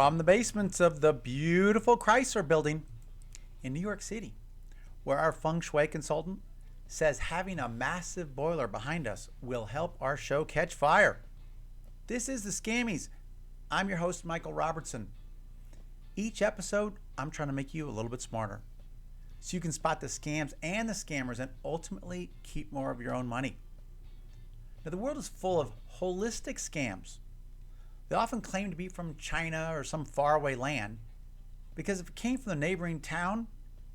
from the basements of the beautiful Chrysler building in New York City, where our feng shui consultant says having a massive boiler behind us will help our show catch fire. This is the Scammies. I'm your host, Michael Robertson. Each episode, I'm trying to make you a little bit smarter so you can spot the scams and the scammers and ultimately keep more of your own money. Now, the world is full of holistic scams. They often claim to be from China or some faraway land because if it came from the neighboring town,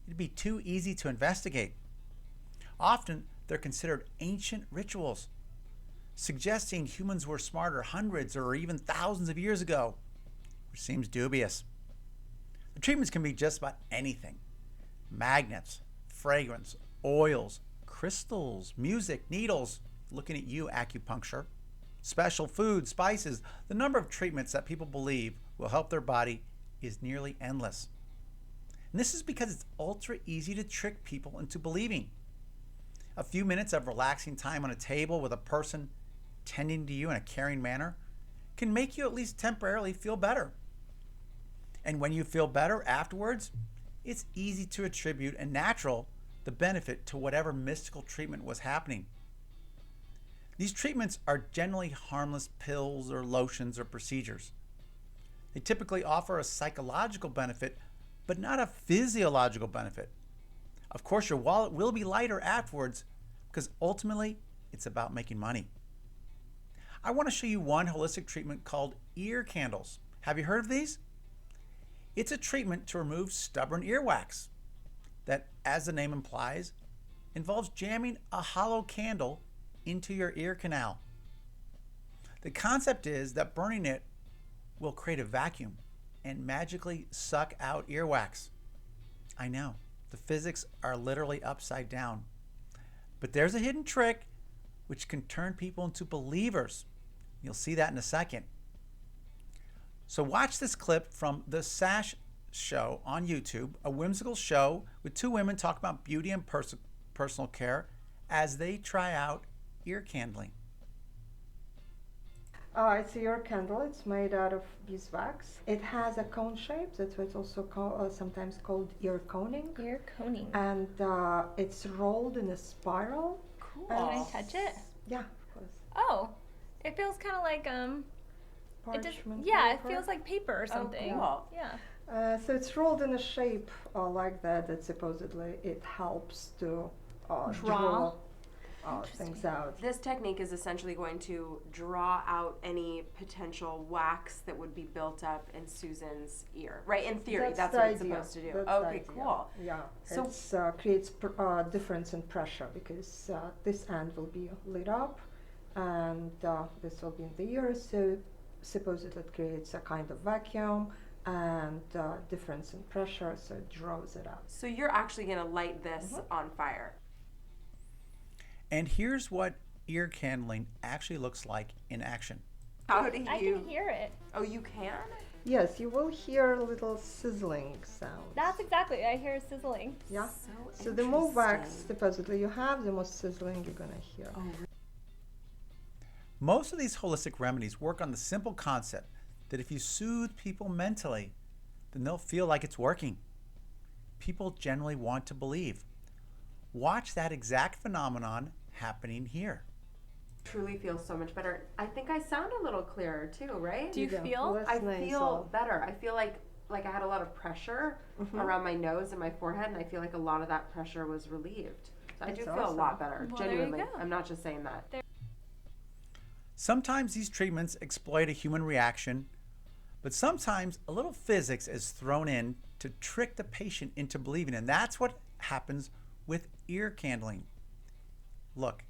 it'd be too easy to investigate. Often, they're considered ancient rituals, suggesting humans were smarter hundreds or even thousands of years ago, which seems dubious. The treatments can be just about anything. Magnets, fragrance, oils, crystals, music, needles, looking at you, acupuncture, special foods, spices. The number of treatments that people believe will help their body is nearly endless. And this is because it's ultra easy to trick people into believing. A few minutes of relaxing time on a table with a person tending to you in a caring manner can make you at least temporarily feel better. And when you feel better afterwards, it's easy to attribute and natural the benefit to whatever mystical treatment was happening. These treatments are generally harmless pills or lotions or procedures. They typically offer a psychological benefit, but not a physiological benefit. Of course, your wallet will be lighter afterwards because ultimately it's about making money. I want to show you one holistic treatment called ear candles. Have you heard of these? It's a treatment to remove stubborn earwax that, as the name implies, involves jamming a hollow candle into your ear canal. The concept is that burning it will create a vacuum and magically suck out earwax. I know, the physics are literally upside down. But there's a hidden trick which can turn people into believers. You'll see that in a second. So watch this clip from the Sash Show on YouTube, a whimsical show with two women talk about beauty and personal care as they try out ear candling. It's a ear candle. It's made out of beeswax. It has a cone shape. That's why it's also sometimes called ear coning. Ear coning. And it's rolled in a spiral. Cool. Can I touch it? Yeah, of course. Oh, it feels kind of like Parchment it paper. feels like paper or something. Oh, cool. Yeah. So it's rolled in a shape like that. That supposedly it helps to draw things out. This technique is essentially going to draw out any potential wax that would be built up in Susan's ear, right? In theory, that's what it's supposed to do. That's Okay, cool. Yeah, So it creates difference in pressure because this end will be lit up and this will be in the ear, so supposedly it creates a kind of vacuum and difference in pressure, so it draws it out. So you're actually going to light this on fire. And here's what ear candling actually looks like in action. How do you? I can hear it. Oh, you can? Yes, you will hear a little sizzling sound. That's exactly. I hear sizzling. Yeah. So So the more wax interesting. supposedly you have, the more sizzling you're gonna hear. Oh, Most of these holistic remedies work on the simple concept that if you soothe people mentally, then they'll feel like it's working. People generally want to believe. Watch that exact phenomenon happening here. truly feels so much better. I think I sound a little clearer too, right? Do you feel? less I nasal. feel better. I feel like I had a lot of pressure around my nose and my forehead, and I feel like a lot of that pressure was relieved. So I do That's feel a lot awesome. better, Well, there you genuinely. go. I'm not just saying that. Sometimes these treatments exploit a human reaction, but sometimes a little physics is thrown in to trick the patient into believing, and that's what happens with ear candling. Look.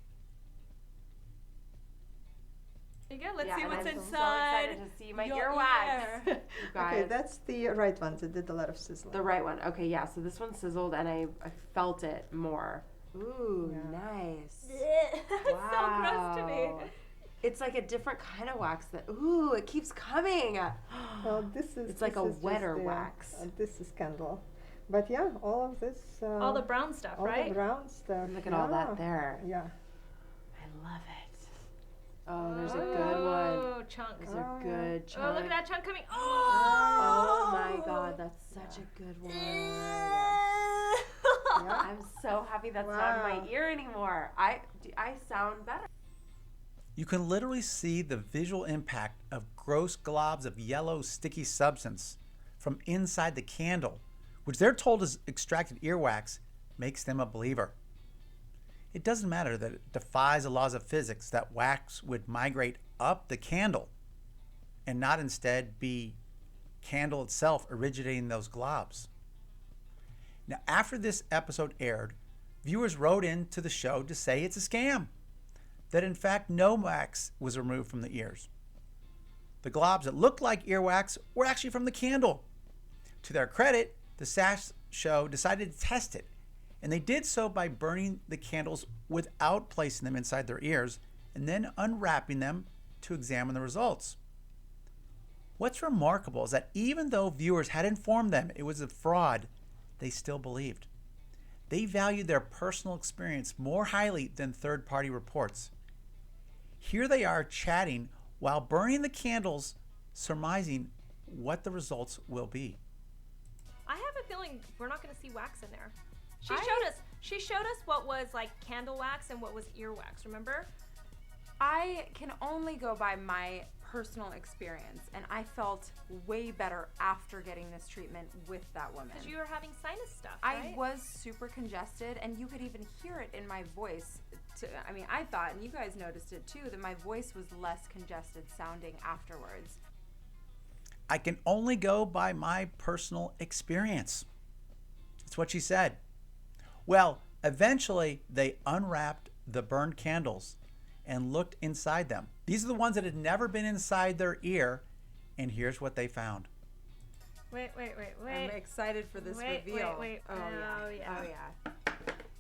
There you go. Let's Yeah, see and what's I'm inside. so excited to see my your earwax. ear. You guys. Okay, that's the right one that did a lot of sizzling. The right one. Okay, yeah. So this one sizzled, and I felt it more. Ooh, Yeah. nice. That's so gross to me. Wow. It's like a different kind of wax that, ooh, it keeps coming. Well, this is. It's like this a is just wetter the, wax. This is candle, but yeah, all of this. All the brown stuff, all right? the brown stuff. Look at all that there. Yeah. I love it. Oh, there's a good one. Oh, chunks. Those are Oh, good chunk. Oh, look at that chunk coming. Oh my God, that's such a good one. I'm so happy that's not in my ear anymore. I sound better. You can literally see the visual impact of gross globs of yellow sticky substance from inside the candle, which they're told is extracted earwax, makes them a believer. It doesn't matter that it defies the laws of physics that wax would migrate up the candle and not instead be candle itself originating those globs. Now, after this episode aired, viewers wrote into the show to say it's a scam, that in fact no wax was removed from the ears. The globs that looked like earwax were actually from the candle. To their credit, the SAS show decided to test it, and they did so by burning the candles without placing them inside their ears and then unwrapping them to examine the results. What's remarkable is that even though viewers had informed them it was a fraud, they still believed. They valued their personal experience more highly than third-party reports. Here they are chatting while burning the candles, surmising what the results will be. I have a feeling we're not going to see wax in there. She showed us what was like candle wax and what was earwax, remember? I can only go by my personal experience, and I felt way better after getting this treatment with that woman. Because you were having sinus stuff, I right? was super congested, and you could even hear it in my voice. I thought, and you guys noticed it too, that my voice was less congested sounding afterwards. I can only go by my personal experience. That's what she said. Well, eventually they unwrapped the burned candles and looked inside them. These are the ones that had never been inside their ear, and here's what they found. Wait. I'm excited for this reveal. Wait. Oh yeah.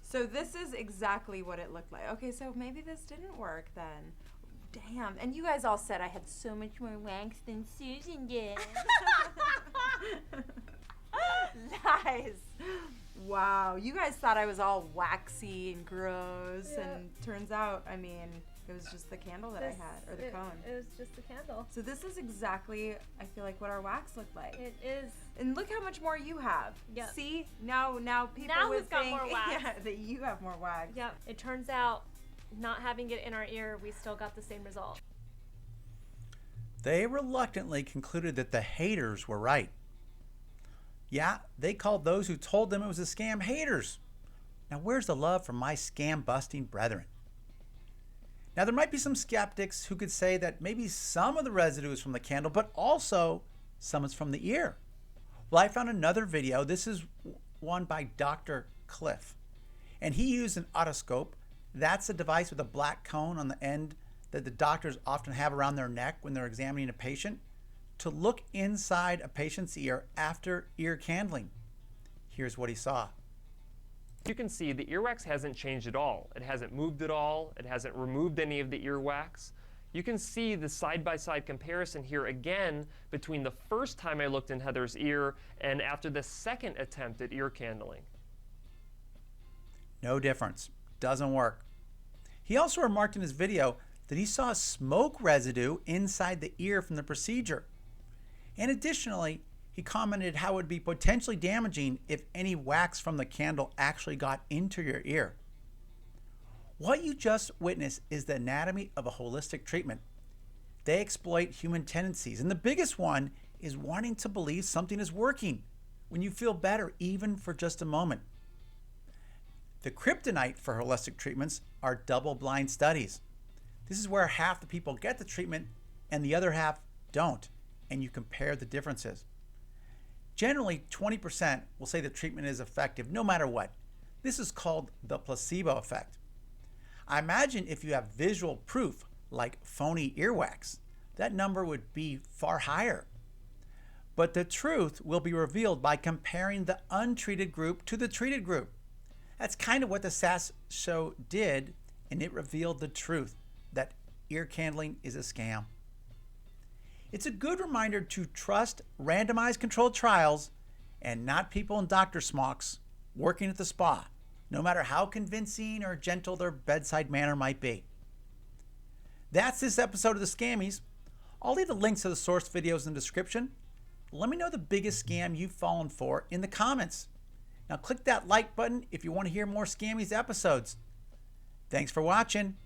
So this is exactly what it looked like. Okay, so maybe this didn't work then. Damn. And you guys all said I had so much more wax than Susan did. Lies. Wow. You guys thought I was all waxy and gross, and turns out, it was just the candle that I had, or the cone. It was just the candle. So this is exactly, I feel like, what our wax looked like. It is. And look how much more you have. Yep. See? Now people Now would we've got think more wax. that you have more wax. Yep. It turns out, not having it in our ear, we still got the same result. They reluctantly concluded that the haters were right. Yeah, they called those who told them it was a scam haters. Now where's the love from my scam-busting brethren? Now there might be some skeptics who could say that maybe some of the residue is from the candle, but also some is from the ear. Well, I found another video. This is one by Dr. Cliff. And he used an otoscope. That's a device with a black cone on the end that the doctors often have around their neck when they're examining a patient to look inside a patient's ear after ear candling. Here's what he saw. You can see the earwax hasn't changed at all. It hasn't moved at all. It hasn't removed any of the earwax. You can see the side-by-side comparison here again between the first time I looked in Heather's ear and after the second attempt at ear candling. No difference. Doesn't work. He also remarked in his video that he saw smoke residue inside the ear from the procedure. And additionally, he commented how it would be potentially damaging if any wax from the candle actually got into your ear. What you just witnessed is the anatomy of a holistic treatment. They exploit human tendencies, and the biggest one is wanting to believe something is working when you feel better, even for just a moment. The kryptonite for holistic treatments are double-blind studies. This is where half the people get the treatment and the other half don't, and you compare the differences. Generally, 20% will say the treatment is effective no matter what. This is called the placebo effect. I imagine if you have visual proof, like phony earwax, that number would be far higher. But the truth will be revealed by comparing the untreated group to the treated group. That's kind of what the SAS show did, and it revealed the truth, that ear candling is a scam. It's a good reminder to trust randomized controlled trials and not people in doctor smocks working at the spa, no matter how convincing or gentle their bedside manner might be. That's this episode of the Scammies. I'll leave the links to the source videos in the description. Let me know the biggest scam you've fallen for in the comments. Now click that like button if you want to hear more Scammies episodes. Thanks for watching.